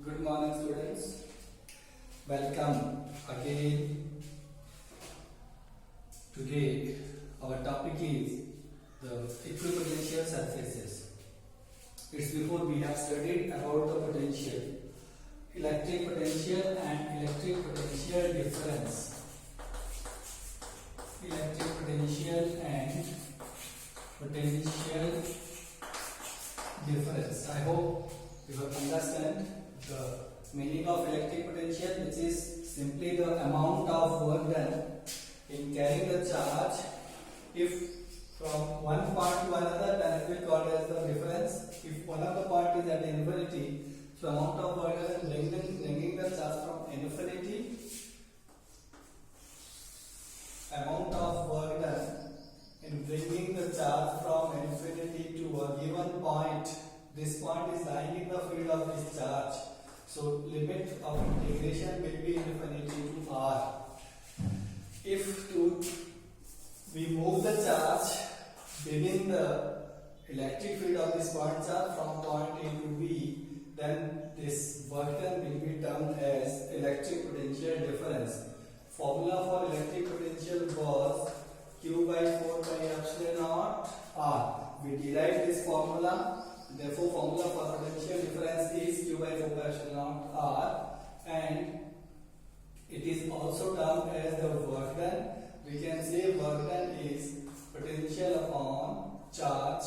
Good morning, students. Welcome again. Today, our topic is the equipotential surfaces. It's before we have studied about the potential, electric potential and electric potential difference. Electric potential and potential difference. I hope you have understand the meaning of electric potential, which is simply the amount of work done in carrying the charge. If from one point to another, then it will be called as the difference. If one of the point is at infinity, so amount of work done in bringing the charge from infinity, amount of work done in bringing the charge from infinity to a given point. This point is lying in the field of this charge. So limit of integration will be infinity to r. If we move the charge within the electric field of this point charge from point A to B, then this work done will be termed as electric potential difference. Formula for electric potential was Q by 4 pi epsilon naught R. We derived this formula. Therefore, formula for potential difference is Q by 4 pi epsilon naught R, and it is also termed as the work done. We can say work done is potential upon charge,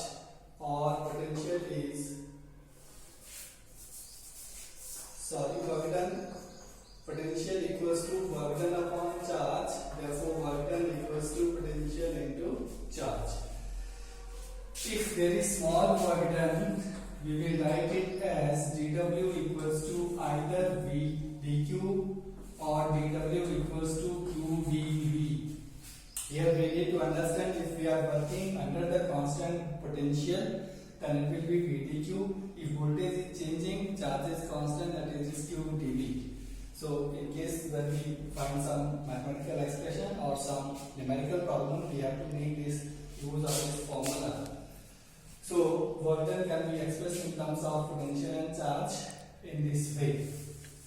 or potential is work done. Potential equals to work done upon charge. Therefore, work done equals to potential into charge. If there is small work done, we will write it as dW equals to either V dQ or dW equals to QdV. Here we need to understand, if we are working under the constant potential, then it will be V dQ. If voltage is changing, charge is constant, that is QdV. So in case when we find some mathematical expression or some numerical problem, we have to make this use of this formula. So work done can be expressed in terms of potential and charge in this way.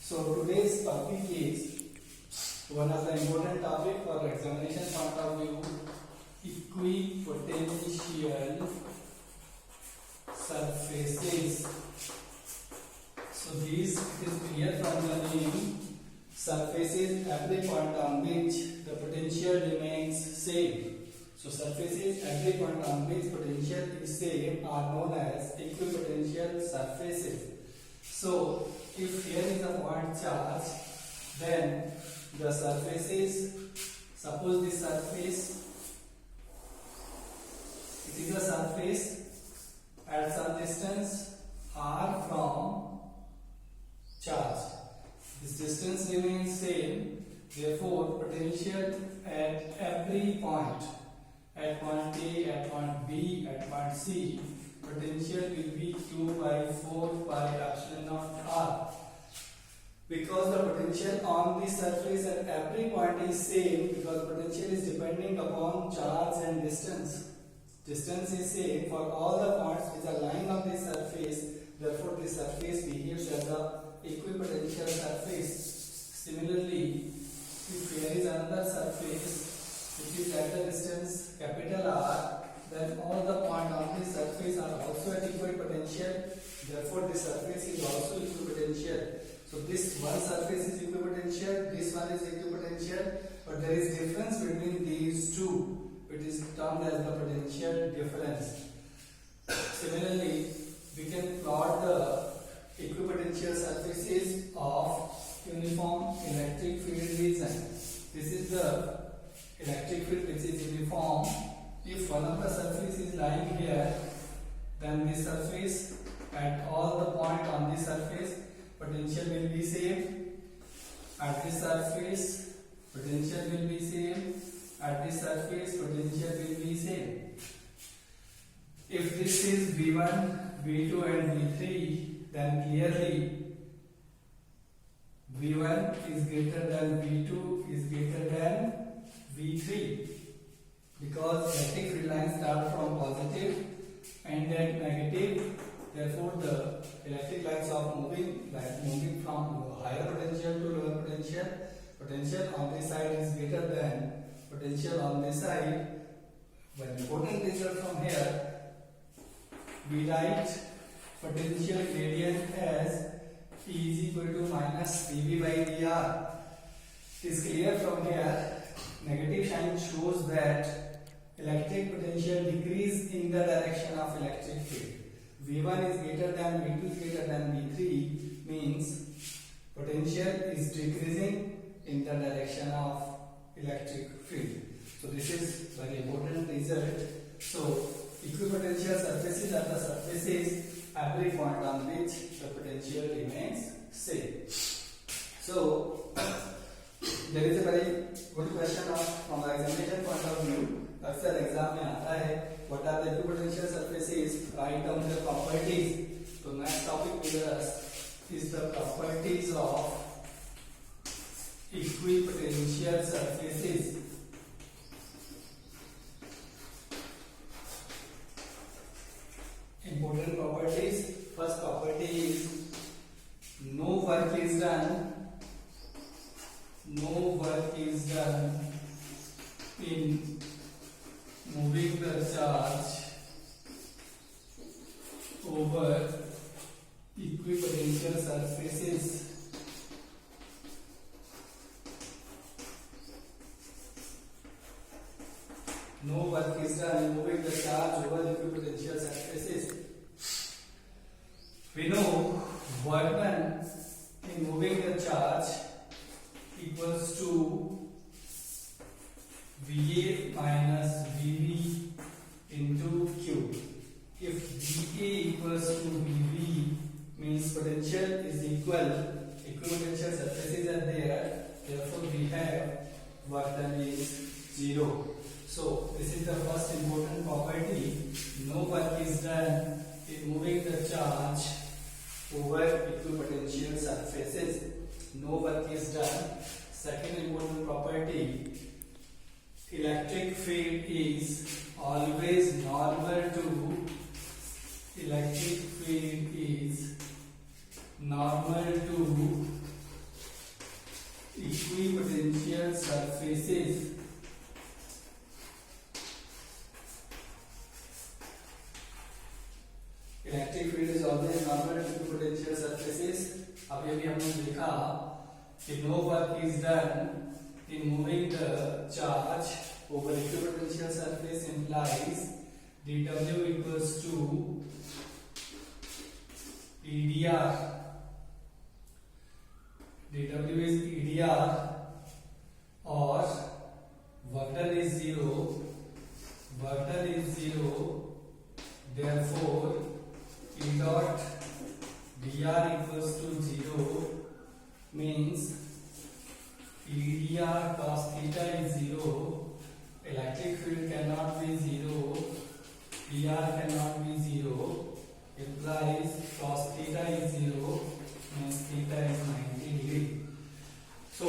So today's topic is one of the important topic for examination point of view, equipotential surfaces. So these, it is clear from the name, surfaces every point on which the potential remains same. So surfaces every point on which potential is same are known as equipotential surfaces. So if here is a point charge, then the surfaces, suppose this surface, it is a surface at some distance r from charge. This distance remains same, therefore potential at every point, at point A, at point B, at point C, potential will be Q by 4 pi epsilon naught R. Because the potential on the surface at every point is same, because potential is depending upon charge and distance. Distance is same for all the points which are lying on this surface, therefore this surface behaves as a equipotential surface. Similarly, if here is another surface which is at the distance capital R, then all the points on this surface are also at equipotential, therefore this surface is also equipotential. So this one surface is equipotential, this one is equipotential, but there is difference between these two. It is termed as the potential difference. Similarly, we can plot the equipotential surfaces of uniform electric field region. This is the electric field which is uniform. If one of the surface is lying here, then this surface at all the point on this surface, potential will be same. At this surface, potential will be same. At this surface, potential will be same. If this is V1, V2 and V3, then clearly V1 is greater than V2 is greater than V3, because electric field lines start from positive and then negative. Therefore, the electric lines of moving from higher potential to lower potential. Potential on this side is greater than potential on this side. One important result from here, we write potential gradient as E is equal to minus dV by dr. It is clear from here, negative sign shows that electric potential decrease in the direction of electric field. V1 is greater than V2 is greater than V3 means potential is decreasing in the direction of electric field. So this is very important result. So equipotential surfaces are the surfaces every point on which the potential remains same. So there is a very good question from the examination point of view. अक्सर exam में आता है what are the equipotential surfaces, write down the properties. So next topic with us is the properties of equipotential surfaces. Important properties. First property is no work is done in moving the charge over equipotential surfaces. No work is done in moving the charge over equipotential surfaces. We know work done in moving the charge equals to VA minus VB into Q. If VA equals to VB means potential is equal, equipotential surfaces are there, therefore we have work done is 0. So this is the first important property. No work is done in moving the charge over equipotential surfaces. No work is done. Second important property, electric field is always normal to equipotential surfaces. Electric field is always normal to equipotential surfaces. अभी हमने देखा कि no work is done in moving the charge over equipotential surface implies dW equals to EDR. dW is EDR or work done is 0. Therefore E dot dr equals to 0 means EDR cos theta is 0. Electric field cannot be 0. dr cannot be 0. Implies cos theta is 0 means theta is 90 degree. So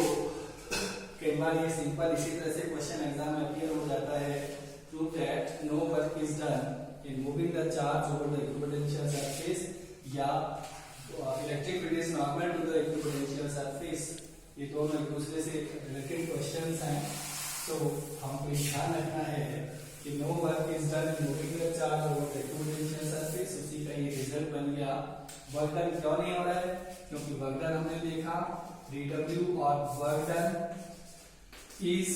कई बार ये simple इसी तरह से question exam में appear हो जाता है. Prove that no work is done in moving the charge over the equipotential surface या electric field is normal to the equipotential surface. ये दोनों एक दूसरे से रिलेटेड क्वेश्चंस हैं. तो हमको ध्यान रखना है कि no work is done in moving the charge over the equipotential surface. उसी का ये रिजल्ट बन गया. वर्क डन क्यों नहीं हो रहा है? क्योंकि वर्क डन हमने देखा dW और work done is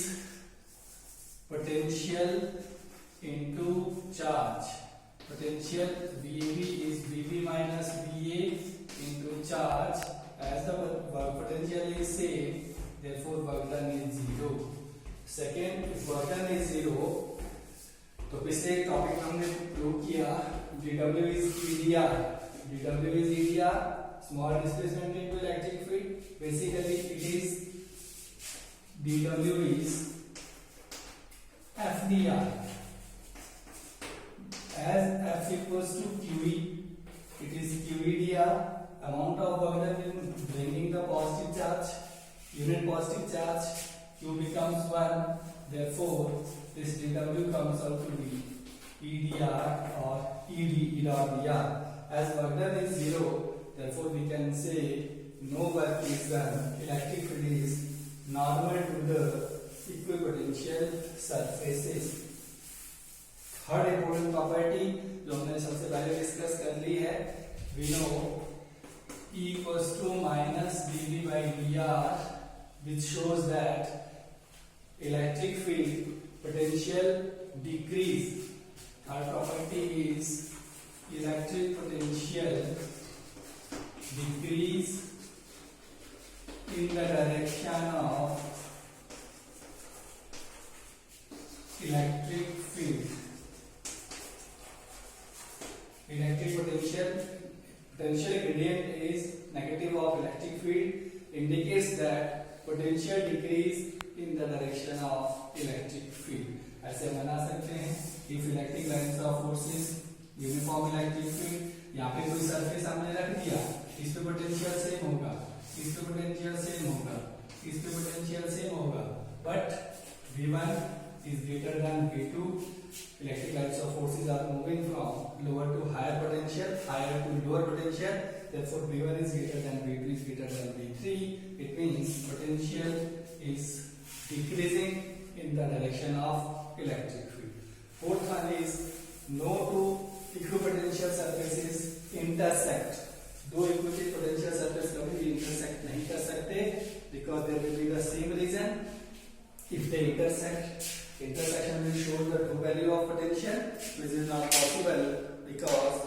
potential into charge. Potential VB is VB minus VA into charge. As the potential is same, therefore work done is 0. Second, if work done is 0, तो पिछले topic में हमने prove किया dW is EDR. dW is EDR, small displacement into electric field. Basically, it is dW is FDR. As F equals to QE, it is QEDR, amount of work done in bringing the positive charge, unit positive charge, Q becomes 1, therefore this dW comes out to be EDR or ED, E dot dr. As work done is 0, therefore we can say no work is done, electric field is normal to the equipotential surfaces. Third important property जो हमने सबसे पहले discuss कर ली है, we know E equals to minus dV by dr, which shows that electric field potential decrease. Third property is electric potential decrease in the direction of electric field. Electric potential gradient is negative of electric field, indicates that potential decrease in the direction of electric field. ऐसे बना सकते हैं if electric lines of forces uniform electric field. यहाँ पे कोई surface हमने रख दिया, इस पे पोटेंशियल सेम होगा, इस पे पोटेंशियल सेम होगा, इस पे पोटेंशियल सेम होगा, but V1 is greater than V2. Electric lines of forces are moving from lower to higher potential, higher to lower potential. Therefore, V1 is greater than V2 is greater than V3. It means potential is decreasing in the direction of electric field. Fourth one is no two equipotential surfaces intersect. दो equipotential surface कभी भी intersect नहीं कर सकते because there will be the same reason. If they intersect, intersection will show the true value of potential, which is not possible because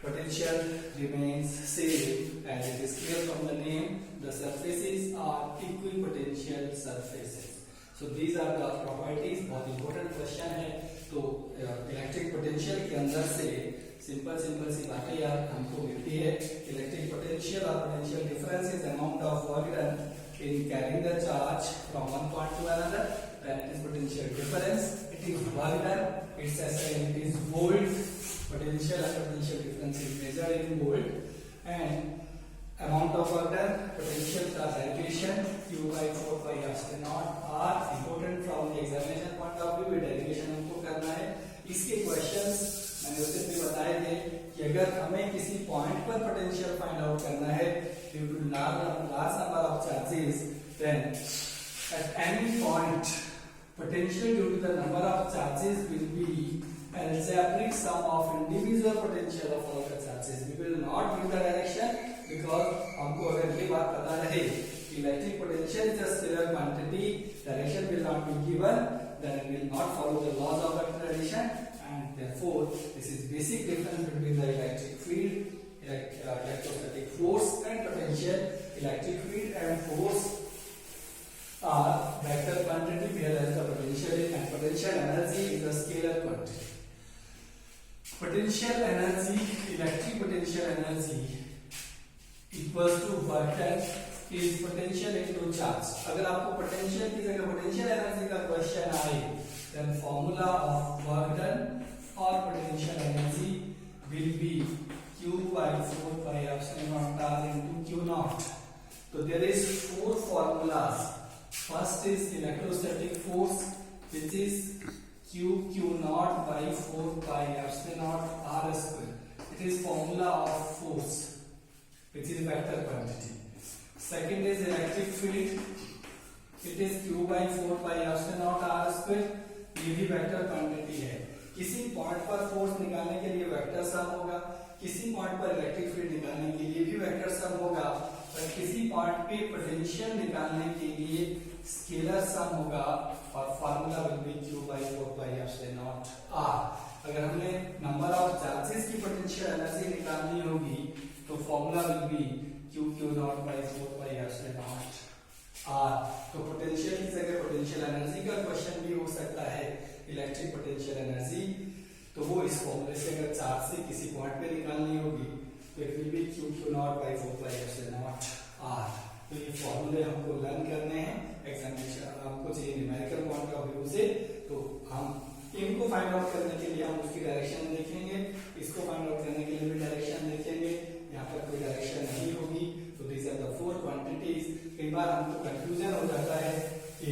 potential remains same, and it is clear from the name the surfaces are equipotential surfaces. So these are the properties. बहुत important question है, तो electric potential के अंदर से simple सी बातें यार हमको मिलती है. इलेक्ट्रिक पोटेंशियल और potential difference is amount of work done in carrying the charge from one point to another. That is potential difference. It is work done. Its SI unit is volt. Potential and potential difference is measured in volt. And amount of work done, potential का derivation Q by 4 pi epsilon naught R. Important from the examination point of view, derivation हमको करना है. इसके questions मैंने उससे भी बताए थे कि अगर हमें किसी पॉइंट पर पोटेंशियल फाइंड आउट करना है due to large number of charges, then at any point potential due to the number of charges will be algebraic sum of individual potential of all the charges. We will not give the direction because हमको अगर ये बात पता रहे electric potential is a scalar quantity, direction will not be given, then it will not follow the laws of vector addition, and therefore this is basic difference between the electric field, electrostatic force and potential. Electric field and force are vector quantity, whereas the potential and potential energy is a scalar quantity. Potential energy, electric potential energy equals to work done is potential into charge. अगर आपको potential की जगह potential energy का question आए, then formula of work done or potential energy will be Q by 4 pi epsilon naught R into Q naught. So there is four formulas. First is electrostatic force, which is Q naught by 4 pi epsilon naught R square. It is formula of force, which is vector quantity. Second is electric field. It is Q by 4 pi epsilon naught R square. ये भी vector quantity है. किसी point पर force निकालने के लिए vector sum होगा, किसी पॉइंट पर इलेक्ट्रिक फील्ड निकालने के लिए भी वेक्टर सम होगा, और किसी पॉइंट पे पोटेंशियल निकालने के लिए स्केलर सम होगा, और formula will be Q by 4 pi epsilon naught R. अगर हमने नंबर ऑफ चार्जेस की पोटेंशियल एनर्जी निकालनी होगी तो formula will be Q naught by 4 pi epsilon naught R. तो पोटेंशियल की जगह पोटेंशियल एनर्जी का क्वेश्चन भी हो सकता है, इलेक्ट्रिक पोटेंशियल एनर्जी. तो वो इस फॉर्मूले से अगर चार्ज से किसी पॉइंट पे निकालनी होगी तो it will be Q naught by 4 pi epsilon naught R. तो ये फॉर्मूले हमको लर्न करने हैं, एग्जामिनेशन हमको चाहिए न्यूमेरिकल पॉइंट ऑफ व्यू से. तो हम इनको फाइंड आउट करने के लिए हम उसकी डायरेक्शन देखेंगे, इसको फाइंड आउट करने के लिए भी डायरेक्शन देखेंगे. यहाँ पर कोई डायरेक्शन नहीं होगी. तो these are the four quantities. कई बार हमको कंफ्यूजन हो जाता है कि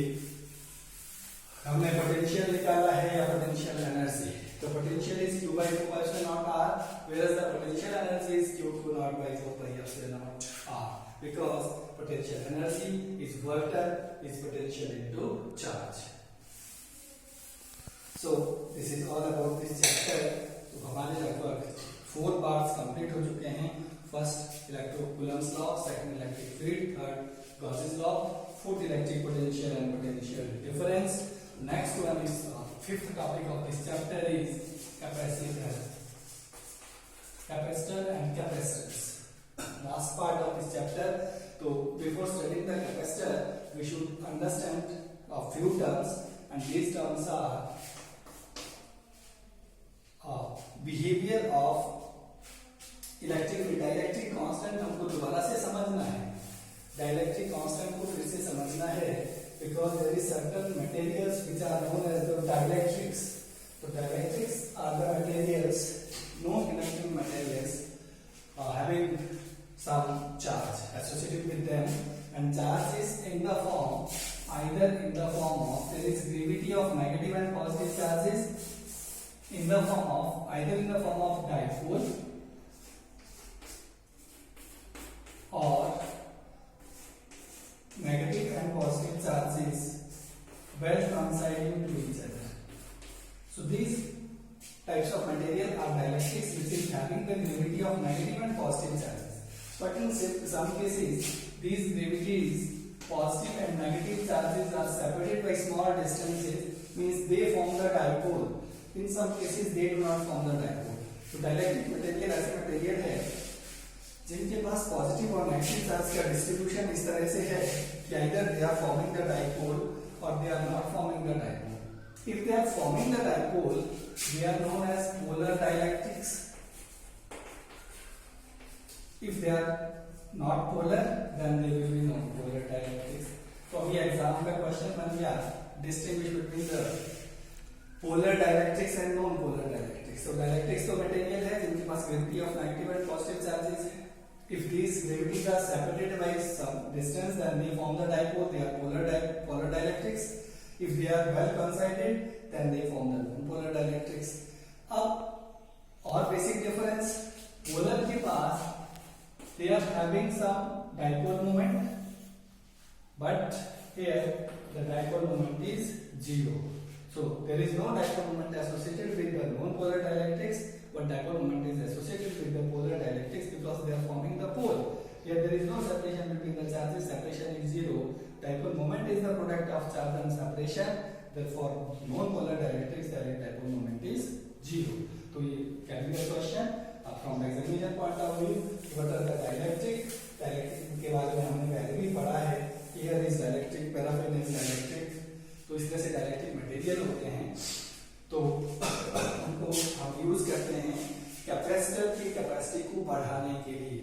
हमने पोटेंशियल निकाला है या पोटेंशियल एनर्जी. तो potential is Q by 4 pi epsilon naught R, whereas the potential energy is Q naught by 4 pi epsilon naught R. because potential energy is work done is potential into charge. So this is all about this chapter. तो हमारे लगभग 4 parts complete हो चुके हैं. First इलेक्ट्रोकूलम्स law, second electric field, third Gauss's law, fourth electric potential and potential difference. Next one is fifth topic of this chapter is capacitor and capacitance. Last part of this chapter. So before studying the capacitor, we should understand a few terms, and these terms are behavior of electric field. Dielectric constant हमको दोबारा से समझना है. Dielectric constant को फिर से समझना है because there is certain materials which are known as the dielectrics. So dielectrics are the materials, non-conducting materials having some charge associated with them, and charge is in the form, either in the form of, there is gravity of negative and positive charges, in the form of, either in the form of dipole or negative and positive charges well coinciding to each other. So these types of material are dielectrics, which is having the gravity of negative and positive charges. But in some cases, these gravities, positive and negative charges, are separated by small distances, means they form the dipole. In some cases, they do not form the dipole. So dielectric material ऐसे material है जिनके पास positive और negative charge का distribution इस तरह से है कि either they are forming the dipole or they are not forming the dipole. If they are forming the dipole, they are known as polar dielectrics. If they are not polar, then they will be non-polar dielectrics. तो अभी exam का question बन गया, distinguish between the polar dielectrics and non-polar dielectrics. So dielectrics तो material है जिनके पास gravity of negative and positive charges है. If these gravities are separated by some distance, then they form the dipole. They are polar dielectrics. If they are well coincided, then they form the non-polar dielectrics. अब और basic difference, polar के पास they are having some dipole moment, but here the dipole moment is 0. So there is no dipole moment associated with the non-polar dielectrics, but dipole moment is associated with the polar dielectrics because they are forming the pole. Here there is no separation between the charges, separation is 0. Dipole moment is the product of charge and separation. Therefore, non-polar dielectrics, the dipole moment is 0. So ये can be a question from the examination point of view. What are the dielectric? Dielectric के बारे में हमने पहले भी पढ़ा है. Here is dielectric, paraffin is dielectric. तो इस तरह से dielectric material होते हैं. तो उनको हम यूज करते हैं कैपेसिटर की कैपेसिटी को बढ़ाने के लिए.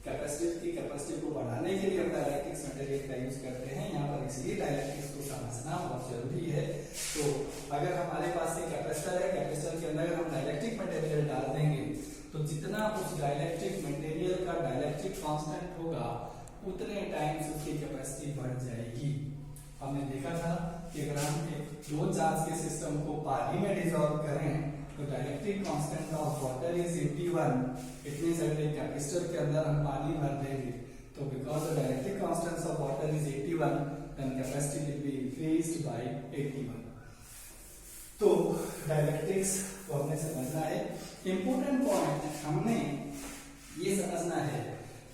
कैपेसिटर की कैपेसिटी को बढ़ाने के लिए हम डाइलेक्ट्रिक्स मटेरियल का यूज करते हैं. यहाँ पर इसलिए डाइलेक्ट्रिक्स को समझना बहुत जरूरी है. तो अगर हमारे पास एक कैपेसिटर है, कैपेसिटर के अंदर अगर हम डाइलेक्ट्रिक मटेरियल डाल देंगे तो जितना उस डाइलेक्ट्रिक मटेरियल का डाइलेक्ट्रिक कांस्टेंट होगा उतने टाइम्स उसकी कैपेसिटी बढ़ जाएगी. हमने देखा था कि अगर हम एक दो चार्ज के सिस्टम को पानी में डिसॉल्व करें तो dielectric constant of water is 81. It means अगर एक कैपेसिटर के अंदर हम पानी भर देंगे तो because the dielectric constant of water is 81, then capacity will be increased by 81. तो डाइलेक्ट्रिक्स को हमने समझना है. इंपॉर्टेंट पॉइंट हमने ये समझना है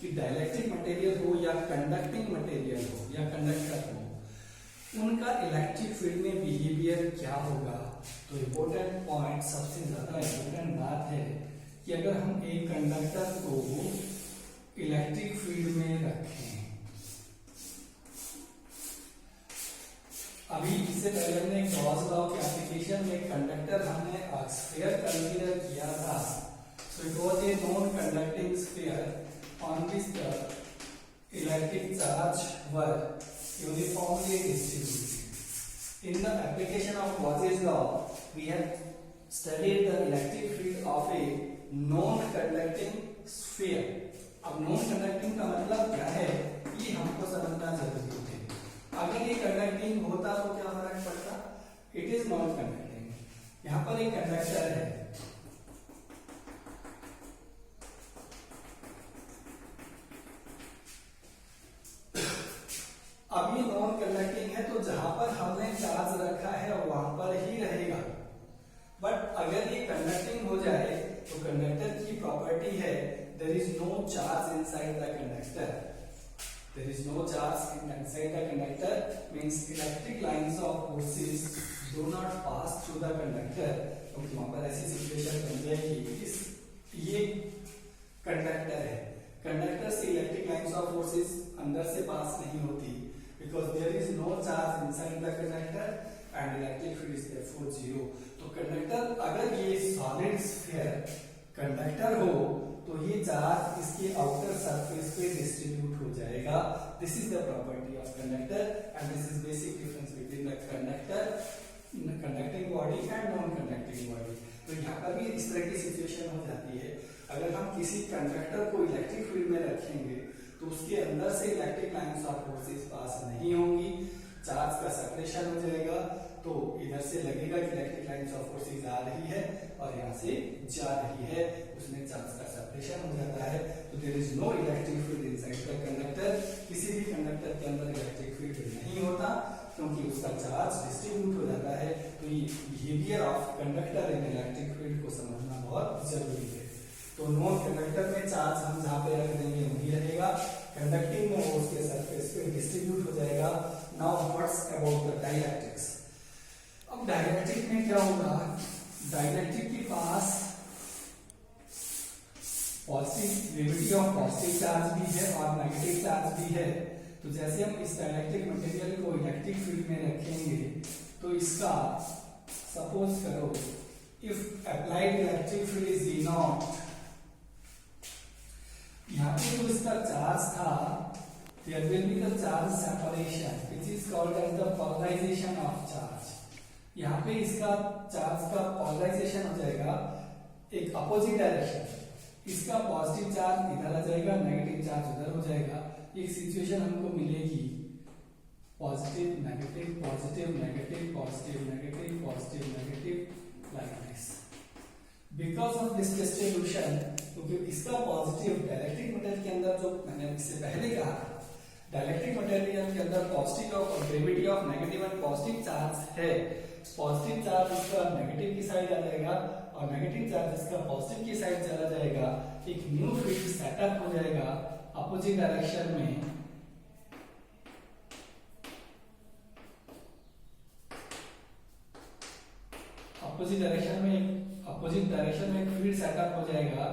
कि डाइलेक्ट्रिक मटेरियल हो या कंडक्टिंग मटेरियल हो या कंडक्टर हो, उनका इलेक्ट्रिक फील्ड में बिहेवियर क्या होगा. तो इम्पोर्टेंट पॉइंट, सबसे ज्यादा इम्पोर्टेंट बात है कि अगर हम एक कंडक्टर को इलेक्ट्रिक फील्ड में रखें, अभी इससे पहले हमने गॉस लॉ के एप्लीकेशन में कंडक्टर हमने स्फीयर कंसीडर किया था. So it was a non conducting sphere on which the electric charge were uniformly distributed. In the application of Gauss's law, we have studied the electric field of a non-conducting sphere. अब non-conducting का मतलब क्या है ये हमको समझना जरूरी है. अगर ये conducting होता तो क्या फर्क पड़ता? It is not conducting. यहाँ पर एक कंडक्टर है, हमने चार्ज रखा है वहां पर ही रहेगा। बट अगर ये कंडक्टिंग हो जाए तो कंडक्टर की प्रॉपर्टी है there is no charge inside the conductor. There is no charge inside the conductor means electric lines of forces do not pass through the conductor। क्योंकि वहां पर ऐसी सिचुएशन बन जाएगी इस ये कंडक्टर है, कंडक्टर से इलेक्ट्रिक लाइंस ऑफ फोर्सेस अंदर से पास नहीं होती because there is no charge inside the conductor and electric field is therefore zero। तो कंडक्टर अगर ये सॉलिड स्फीयर कंडक्टर हो तो ये चार्ज इसके आउटर सरफेस पे डिस्ट्रीब्यूट हो जाएगा। This is the property of conductor and this is basic difference between the conductor conducting body and non conducting body. तो यहाँ पर भी इस तरह की सिचुएशन हो जाती है, अगर हम किसी कंडक्टर को इलेक्ट्रिक फील्ड में रखेंगे तो उसके अंदर से इलेक्ट्रिक लाइंस ऑफ फोर्सेस पास नहीं होंगी, चार्ज का सेपरेशन हो जाएगा। तो इधर से लगेगा कि इलेक्ट्रिक लाइंस ऑफ फोर्सेस आ रही है और यहाँ से जा रही है, उसमें चार्ज का सेपरेशन हो जाता है। तो there is no electric field inside the conductor. किसी भी कंडक्टर के अंदर इलेक्ट्रिक फील्ड नहीं होता क्योंकि उसका चार्ज डिस्ट्रीब्यूट हो जाता है। तो ये behaviour of conductor in electric field को समझना बहुत जरूरी है। तो नॉन कंडक्टर में चार्ज हम जहाँ पे रख देंगे वही रहेगा, कंडक्टिंग में वो उसके सरफेस पे डिस्ट्रीब्यूट हो जाएगा। Now what's about the dielectrics. अब डाइलेक्ट्रिक में क्या होगा, डाइलेक्ट्रिक के पास पॉजिटिव ऑफ पॉजिटिव चार्ज भी है और नेगेटिव चार्ज भी है। तो जैसे हम इस डाइलेक्ट्रिक मटेरियल को इलेक्ट्रिक फील्ड में रखेंगे तो इसका सपोज करो if applied electric field is E not, यहाँ पे जो इसका चार्ज था there will be the charge separation which is called as the polarization of charge। यहाँ पे इसका चार्ज का पोलराइजेशन हो जाएगा एक अपोजिट डायरेक्शन, इसका पॉजिटिव चार्ज इधर आ जाएगा, नेगेटिव चार्ज उधर हो जाएगा। एक सिचुएशन हमको मिलेगी positive negative positive negative positive negative positive negative like this. Because of this distribution, क्योंकि इसका पॉजिटिव डाइलेक्ट्रिक मटेरियल के अंदर जो मैंने इससे पहले कहा डाइलेक्ट्रिक मटेरियल के अंदर पॉजिटिव और gravity of negative and positive charge है। पॉजिटिव चार्ज इसका नेगेटिव की साइड आ जाएगा और नेगेटिव चार्ज इसका पॉजिटिव की साइड चला जाएगा। एक न्यू फील्ड सेटअप हो जाएगा अपोजिट डायरेक्शन में। अपोजिट डायरेक्शन में एक फील्ड सेटअप हो जाएगा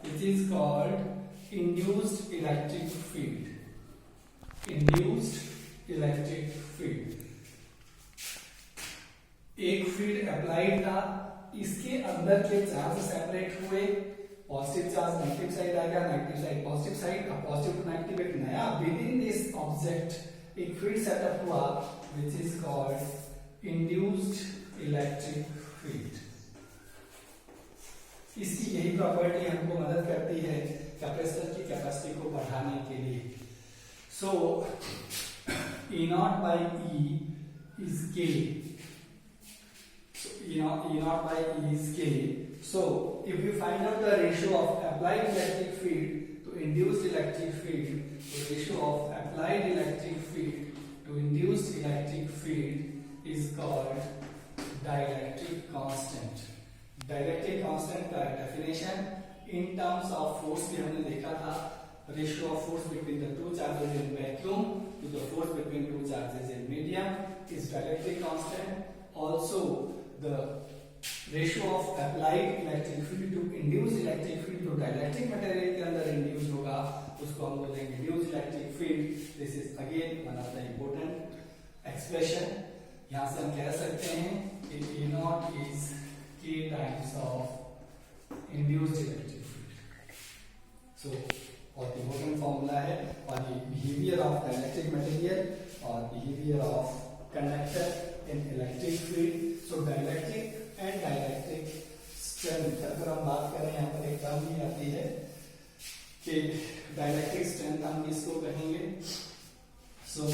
विच is called induced electric field. Induced electric field एक फील्ड अप्लाइड था, इसके अंदर के चार्ज सेपरेट हुए, पॉजिटिव चार्ज नेगेटिव साइड आ गया, negative side positive side, positive to negative एक नया विद इन दिस ऑब्जेक्ट एक फील्ड सेटअप हुआ which is called induced electric field. इसकी यही प्रॉपर्टी हमको मदद करती है कैपेसिटर की कैपेसिटी को बढ़ाने के लिए। सो E naught by E is K। E naught by E is K. So if you find out the ratio of applied electric field to induced electric field, the ratio of applied electric field to induced electric field is called dielectric constant। dielectric constant का definition in terms of force भी हमने देखा था, ratio of force between the two charges in vacuum to the force between two charges in medium is dielectric constant। Also the ratio of applied electric field to induced electric field to dielectric material के अंदर induce होगा, उसको हम बोलेंगे induced electric field। This is again one of the important expression। यहाँ से हम कह सकते हैं कि E naught is K times of induced electric field। So बहुत important formula है और ये behavior of dielectric material और behavior of conductor in electric field। So dielectric and dielectric strength अगर हम बात करें यहाँ पर एक टर्म भी आती है कि dielectric strength हम किसको कहेंगे। So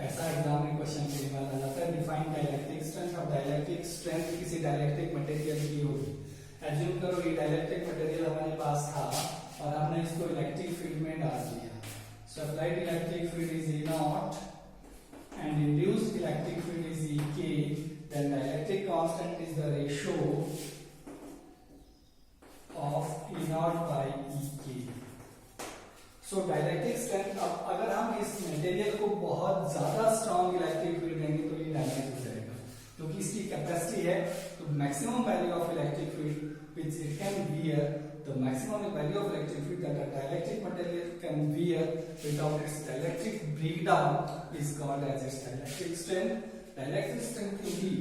ऐसा एग्जाम में क्वेश्चन के बाद आ जाता है डिफाइन डाइलेक्ट्रिक स्ट्रेंथ। और डाइलेक्ट्रिक स्ट्रेंथ किसी डाइलेक्ट्रिक मटेरियल की होगी। एज्यूम करो ये डाइलेक्ट्रिक मटेरियल हमारे पास था और हमने इसको इलेक्ट्रिक फील्ड में डाल दिया। So applied electric field is E naught and induced electric field is is EK, then dielectric constant is the ratio of E naught by EK. So dielectric strength, अब अगर हम इस मटेरियल को बहुत ज्यादा स्ट्रॉन्ग इलेक्ट्रिक फील्ड देंगे तो ये डैमेज हो जाएगा, क्योंकि इसकी कैपेसिटी है, तो maximum value of electric field which it can bear, the maximum value of electric field that a dielectric material can bear without its dielectric breakdown is called as its dielectric strength. Dielectric strength क्योंकि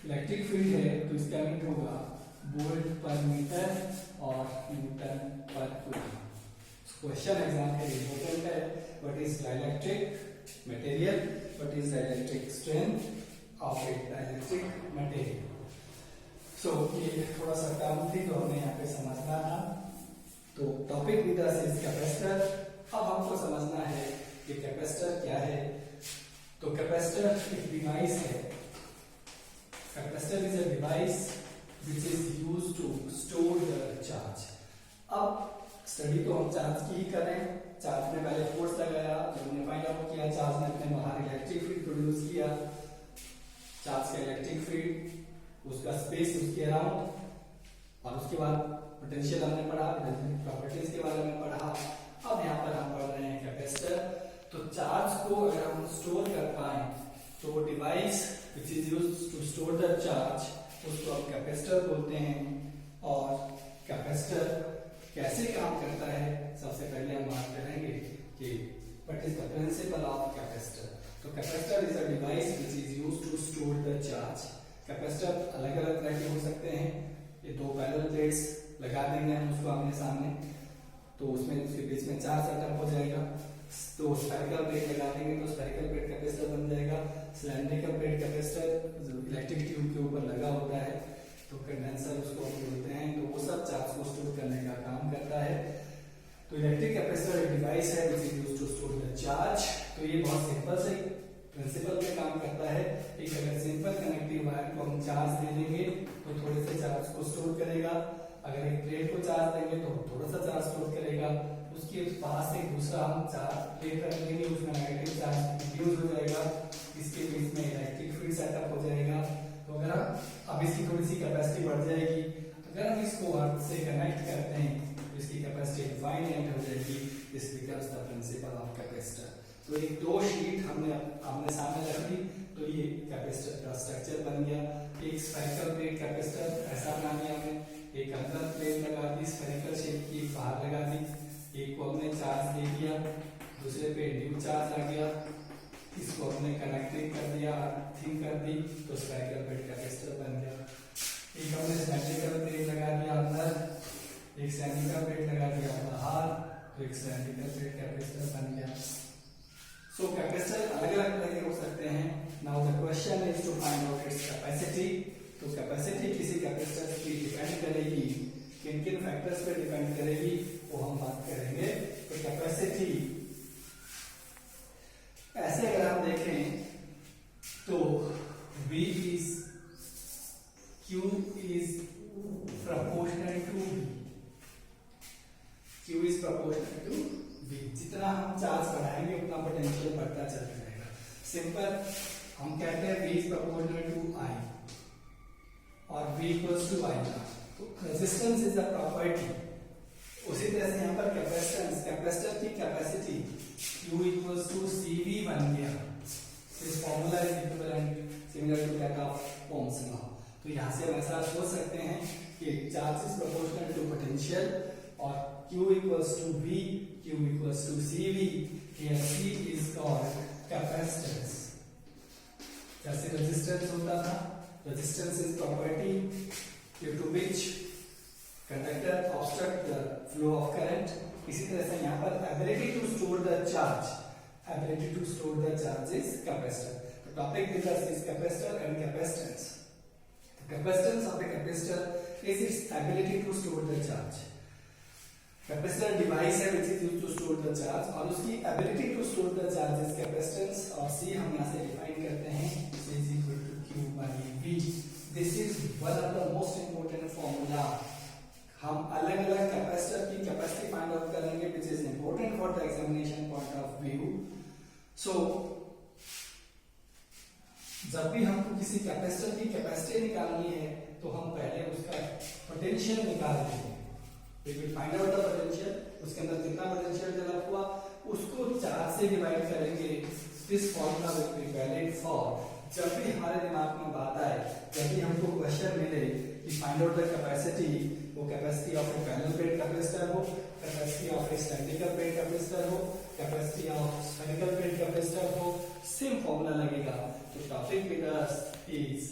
electric field है तो इसका unit होगा volt पर metre और Newton पर coulomb. Question exam के लिए इंपॉर्टेंट है. What is dielectric material, what is dielectric strength of a dielectric material. So ये थोड़ा सा टर्म थी तो हमें यहाँ पे समझना था. तो topic with us is capacitor. अब हमको समझना है कि कैपेसिटर क्या है. तो कैपेसिटर एक डिवाइस है. Capacitor is a device which is used to store the charge. अब स्टडी तो हम चार्ज की ही करें. चार्ज में पहले फोर्स लगाया, जब हमने फाइंड आउट किया चार्ज ने अपने बाहर इलेक्ट्रिक फील्ड प्रोड्यूस किया. चार्ज का इलेक्ट्रिक फील्ड, उसका स्पेस उसके अराउंड, और उसके बाद पोटेंशियल हमने पढ़ा, पोटेंशियल प्रॉपर्टीज के बारे में पढ़ा. अब यहाँ पर हम पढ़ रहे हैं कैपेसिटर. तो चार्ज को अगर हम स्टोर कर पाए तो device which is used to store the charge उसको हम कैपेसिटर बोलते हैं. और कैपेसिटर कैसे काम करता है, सबसे पहले हम बात करेंगे कि what is the principle of capacitor. तो capacitor is a device which is used to store the charge. Capacitor अलग अलग तरह के हो सकते हैं. ये दो पैरेलल प्लेट्स लगा देंगे हम उसको आमने सामने, तो उसमें उसके बीच में चार्ज सेटअप हो जाएगा. तो स्फेरिकल प्लेट लगा देंगे तो स्फेरिकल प्लेट कैपेसिटर बन जाएगा. सिलेंड्रिकल प्लेट कैपेसिटर जो इलेक्ट्रिक ट्यूब के ऊपर लगा होता है, तो कंडेंसर उसको हम बोलते हैं. तो वो सब चार्ज को स्टोर करने का काम करता है. तो इलेक्ट्रिक कैपेसिटर एक डिवाइस है which is used to store the charge. तो ये बहुत सिंपल से प्रिंसिपल पे काम करता है. एक अगर सिंपल कनेक्टिव वायर को हम चार्ज दे देंगे तो थोड़े से चार्ज को स्टोर करेगा. अगर एक प्लेट को चार्ज देंगे तो थोड़ा सा चार्ज स्टोर करेगा. उसके पास से दूसरा हम चार्ज प्लेट रख देंगे, उसमें नेगेटिव चार्ज इंड्यूस हो जाएगा. इसके बीच में इलेक्ट्रिक फील्ड सेटअप हो जाएगा. तो अगर अब इसकी थोड़ी सी कैपेसिटी बढ़ जाएगी. अगर हम इसको अर्थ से कनेक्ट करते हैं तो इसकी कैपेसिटी इनफाइनाइट हो जाएगी. This becomes the principle of capacitor. तो एक दो शीट हमने आमने सामने रख दी तो ये कैपेसिटर का स्ट्रक्चर बन गया. एक स्फेरिकल प्लेट कैपेसिटर ऐसा बना दिया हमने, एक अंदर प्लेट लगा दी स्फेरिकल शेप की, बाहर लगा दी. एक को हमने चार्ज दे दिया, दूसरे पे न्यू चार्ज आ गया, इसको हमने कनेक्टिंग कर दिया, अर्थिंग कर दी, तो स्फेरिकल प्लेट कैपेसिटर बन गया. एक हमने सिमेट्रिकल प्लेट लगा दिया अंदर, एक सिलिंड्रिकल प्लेट लगा दिया बाहर, तो एक सिलिंड्रिकल प्लेट कैपेसिटर बन गया. सो कैपेसिटर अलग अलग तरह के हो सकते हैं. Now the question is to find out its capacity. तो कैपेसिटी किसी कैपेसिटर की डिपेंड करेगी, किन किन फैक्टर्स पे डिपेंड करेगी वो हम बात करेंगे. तो कैपेसिटी ऐसे अगर हम देखें तो V is Q is proportional to V. Q is proportional to V. जितना हम चार्ज बढ़ाएंगे उतना पोटेंशियल बढ़ता चला जाएगा. सिंपल हम कहते हैं V is proportional to I और V equals to I. तो रेजिस्टेंस इज अ प्रॉपर्टी. उसी तरह से यहाँ पर कैपेसिटेंस, कैपेसिटर की capacity Q equals to CV बन गया. This formula is equivalent similar to that of Ohm's law. तो यहाँ से हम ऐसा सोच सकते हैं कि charge is proportional to potential और Q equals to V, Q equals to CV. Here C is called capacitance. जैसे रेजिस्टेंस होता था, resistance is property due to which conductor obstruct the flow of current. इसी तरह से यहाँ पर ability to store the charge, ability to store the charge is capacitor. The topic with us is capacitor and capacitance. The capacitance of a capacitor is its ability to store the charge. Capacitor device है which is used to store the charge और उसकी ability to store the charge is capacitance. और C हम यहाँ से define करते हैं C is equal to Q by V. This is one of the most important formula. हम अलग अलग कैपेसिटर की कैपेसिटी फाइंड आउट करेंगे which is important for the examination point of view. So जब भी हमको किसी कैपेसिटर की कैपेसिटी निकालनी है तो हम पहले उसका पोटेंशियल निकालते हैं। We will find out the potential, उसके अंदर कितना पोटेंशियल डेवलप हुआ उसको चार्ज से डिवाइड करेंगे। This formula will be valid for जब भी हमारे दिमाग में बात आए, जब भी हमको क्वेश्चन मिले कि फाइंड आउट द कैपेसिटी, वो capacity of a parallel plate capacitor हो, capacity of a cylindrical plate capacitor हो, capacity of spherical plate capacitor हो, सेम फॉर्मूला लगेगा। तो topic with us is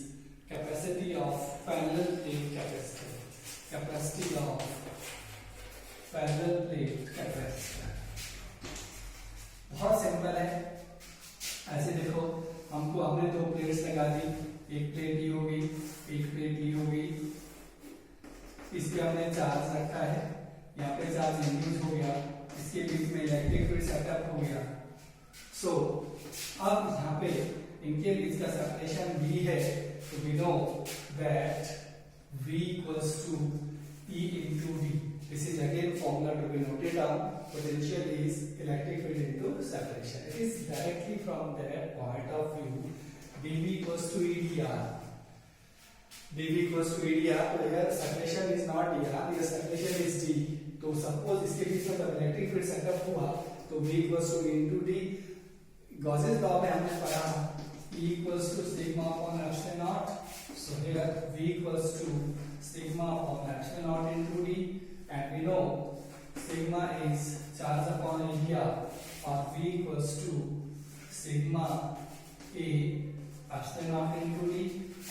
capacity of parallel plate capacitor, capacity of parallel plate capacitor. बहुत simple है। ऐसे देखो, हमको हमने दो प्लेट्स लगा दी, एक प्लेट ली होगी, एक प्लेट ली होगी, इस पे हमने चार्ज रखा है, यहाँ पे चार्ज इंड्यूस हो गया, इसके बीच में इलेक्ट्रिक फील्ड सेटअप हो गया। सो अब यहाँ पे इनके बीच का सेपरेशन V है, तो we know that V equals to E into D. This is again formula to be noted down. Potential is electric field into separation. It is directly from that point of view. dV equals to EdR. dV equals to EdR. तो here separation is not dr, here separation is d. तो suppose इसके बीच में जब electric field setup हुआ तो V equals to E into D. Gauss's law में हमने पढ़ा E equals to sigma upon epsilon naught. So here V equals to sigma upon epsilon naught into D. And we know sigma is charge upon area, or V equals to sigma A epsilon naught into D.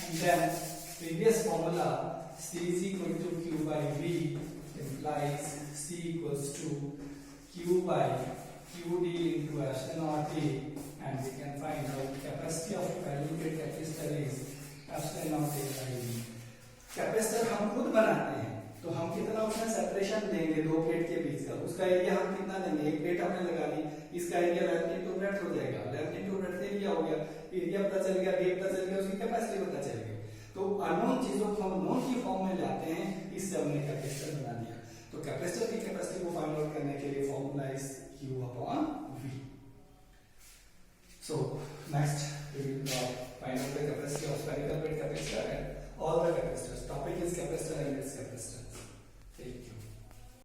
And then previous formula C is equal to Q by V implies C equals to Q by QD into epsilon naught A, and we can find out capacity of parallel plate capacitor is epsilon naught A by V. Capacitor हम खुद बनाते हैं तो हम कितना उसमें separation देंगे दो प्लेट के बीच का, उसका एरिया हम कितना देंगे, एक प्लेट हमने लगा ली, इसका एरिया लेफ्ट इनटू राइट हो जाएगा, लेफ्ट इनटू राइट से एरिया हो गया, एरिया पता चल गया, वेग पता चल गया, उसकी कैपेसिटी पता चल गई। तो अननोन चीजों को हम नोन की फॉर्म में लाते हैं, इससे हमने कैपेसिटर बना दिया। तो कैपेसिटर की कैपेसिटी को फाइंड आउट करने के लिए formula is Q upon V. So next we will find out the capacity of spherical plate capacitor and all the capacitors. Topic is capacitor and its capacitance.